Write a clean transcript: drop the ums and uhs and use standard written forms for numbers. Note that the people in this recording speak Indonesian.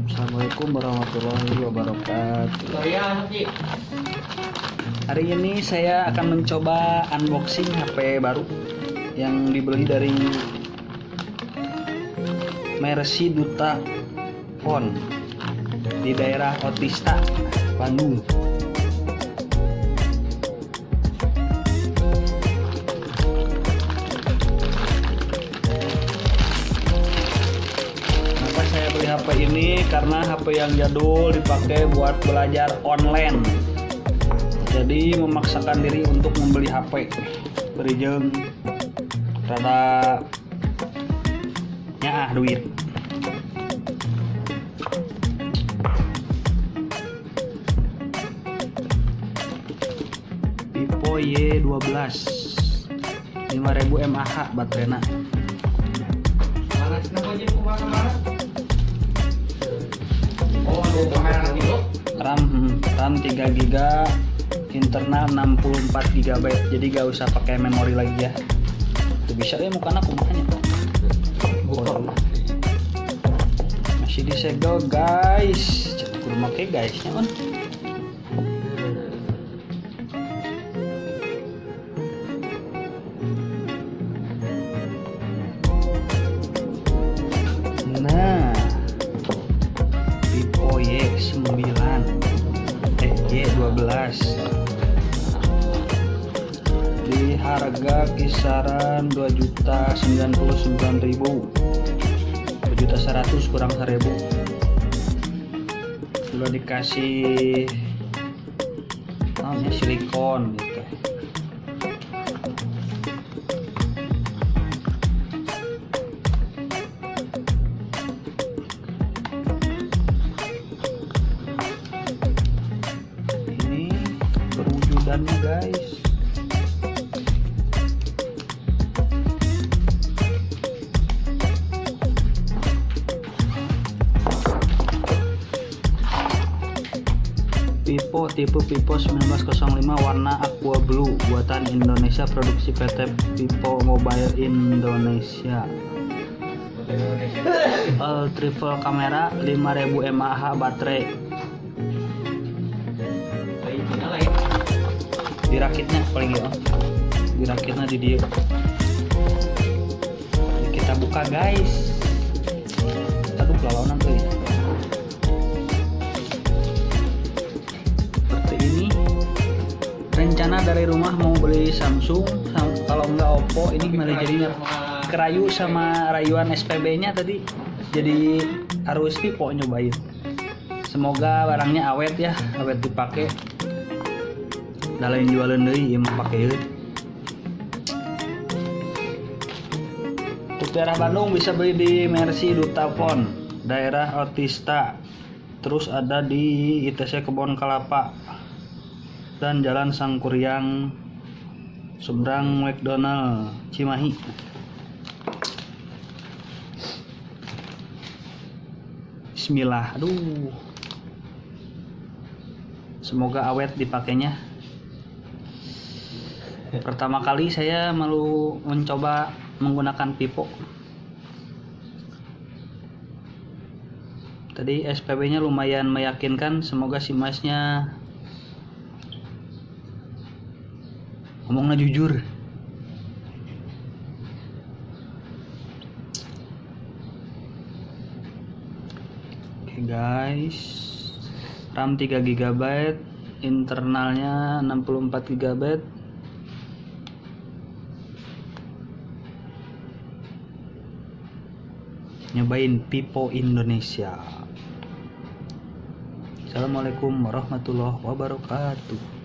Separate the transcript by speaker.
Speaker 1: Assalamualaikum warahmatullahi wabarakatuh. Hari ini saya akan mencoba unboxing HP baru yang dibeli dari Mercy Duta Phone di daerah Otista, Bandung. HP ini karena HP yang jadul dipakai buat belajar online, jadi memaksakan diri untuk membeli HP berijeng rada nyaah duit. Vivo Y12 5000 mAh baterainya. RAM 3 GB, internal 64 GB, jadi gak usah pakai memori lagi ya. Itu bisa ya mukanya kumanya. Masih disegel guys, cukup make guysnya kan. Nah, Vivo Y12 di harga kisaran 2.099.000, 2.100.000 kurang 1.000. Sudah dikasih silikon gitu. Perwujudannya guys. Vivo tipe Vivo 1905 warna aqua blue buatan Indonesia, produksi PT Vivo Mobile Indonesia. Triple kamera 5000 mAh baterai. Dirakitnya paling ya, dirakitnya di dia. Kita buka guys. Aduh kelalanan tuh. Seperti ini. Rencana dari rumah mau beli Samsung, kalau enggak Oppo. Ini malah jadinya kerayu sama rayuan SPB nya tadi, jadi harus Vivo nyobain. Semoga barangnya awet ya, awet dipakai. Da lain jualan deui ieu mah pake heut. Untuk daerah Bandung bisa beli di Mercy Duta Phone, daerah Otista. Terus ada di ITC Kebon Kelapa dan Jalan Sangkuriang seberang McDonald Cimahi. Bismillah. Aduh. Semoga awet dipakainya. Pertama kali saya malu mencoba menggunakan Vivo. Tadi SPB-nya lumayan meyakinkan, semoga si masnya ngomongnya jujur. Oke guys, RAM 3 GB, internalnya 64 GB. Nyobain Vivo Indonesia. Assalamualaikum warahmatullahi wabarakatuh.